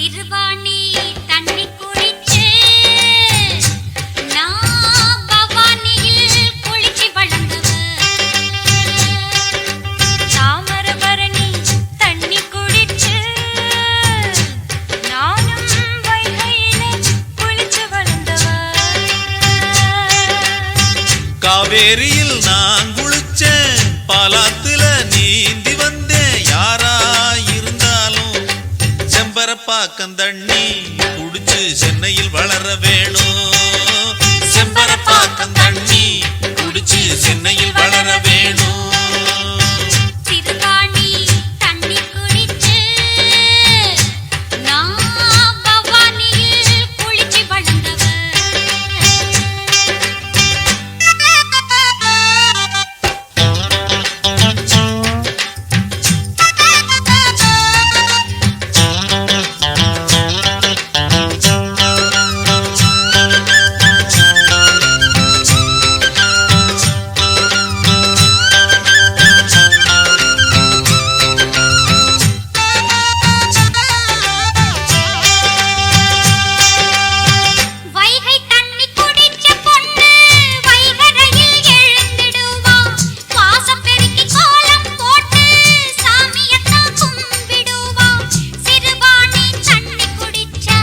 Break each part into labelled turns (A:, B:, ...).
A: சிறுவாணி தண்ணி குடிச்சு நான் பவானியில் குளிச்சு வளர்ந்தவ. தாமிரபரணி தண்ணி குடிச்சு நானும் வைகையில குளிச்சு வளர்ந்தவ.
B: காவேரியில் நான் குளிச்சேன், பாலாத்துல நீந்தி வந்தேன். யாரா இருந்தாலும் செம்பரப்பாக்கம் தண்ணி குடிச்சு சென்னையில் வளர வேணும். செம்பரப்பாக்கம் தண்ணி குடிச்சு சென்னையில் வளர வேணும்.
A: சிறுவாணி தண்ணி குடிச்சு நான் பவானியில் குளிச்சு வளர்ந்தவ. வைகை தண்ணி குடிச்ச பொண்ணு வைகரையில் எழுந்திடுவா. வாசம் பெருக்கி கோலம் போட்டு சாமியத்தான் கும்பிடுவா. சிறுவாணி தண்ணி குடிச்சா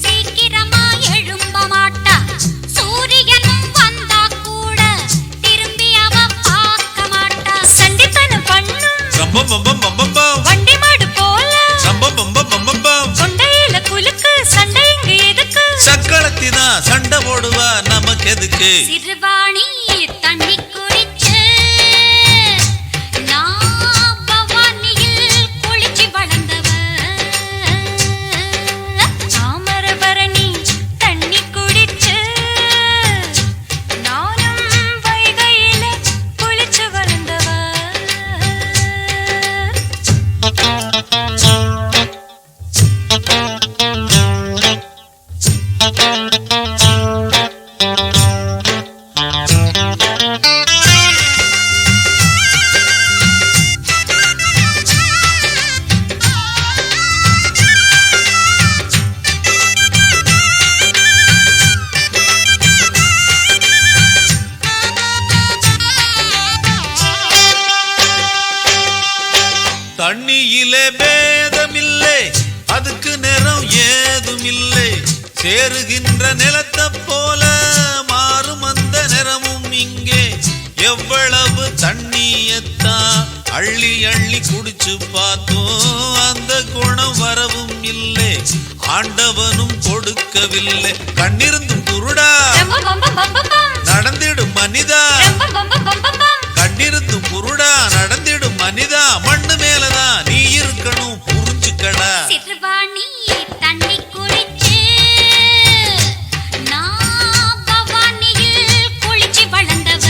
A: சீக்கிரமா எழும்ப மாட்டா. சூரியனும் வந்தா கூட திரும்பி அவ பார்க்க மாட்டா. சண்டித்தனம் பண்ணும்
B: பம்பம் பம்பம் பம்பம் பம்,
A: வண்டி மாடு போல
B: பம்பம் பம்பம் பம்பம் பம்.
A: கொண்டையில குலுக்கு சண்டை இங்க எதுக்கு?
B: சக்களத்தினா சண்டை போடுவா நமக்கு எதுக்கு?
A: சிறுவாணி தண்ணி குடிச்சு நான் பவானியில் குளிச்சு வளர்ந்தவ. தாமிரபரணி தண்ணி குடிச்சு நானும் வைகையில குளிச்சு வளர்ந்தவ.
B: தண்ணியிலே பேதமில்லை, அதுக்கு நிறம் ஏதுமில்லை. சேருகின்ற நிலத்தை போல மாறும் அந்த நிறமும் இங்கே. எவ்வளவு தண்ணியத்தான் அள்ளி அள்ளி குடிச்சு பார்த்தோம், அந்த குணம் வரவும் இல்லை. ஆண்டவனும் கொடுக்கவில்லை. கண்ணிருந்தும் குருடா நடந்திடும் மனிதா. கண்ணிருந்தும் குருடா நடந்திடும் மனிதா. மண்ணு மேலதான் நீ இருக்கணும், புரிஞ்சுக்கடா.
A: சிறுவாணி தண்ணி குடிச்சு நான் பவானியில் குளிச்சு வளர்ந்தவ.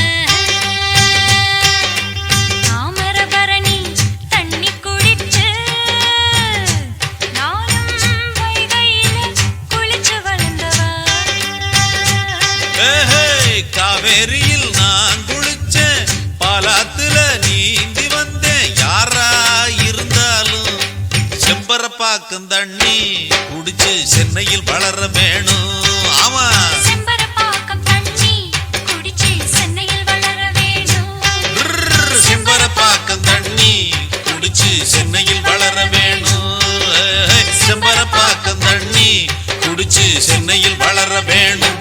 A: தாமிரபரணி தண்ணி குடிச்சு நானும் வைகையில குளிச்சு வளர்ந்தவ.
B: ஏஹே, காவேரியில் நான் குளிச்சேன், பாலாத்துல நீந்தி வந்தேன். யாரா இருந்தாலும் செம்பரப்பாக்கம் தண்ணி குடிச்சு சென்னையில் வளர வேணும். ஆமா,
A: செம்பரப்பாக்கம் தண்ணி குடிச்சு சென்னையில் வளர வேணும்.
B: செம்பரப்பாக்கம் தண்ணி குடிச்சு சென்னையில் வளர வேணும். ஏஹே, செம்பரப்பாக்கம் தண்ணி குடிச்சு சென்னையில் வளர வேணும்.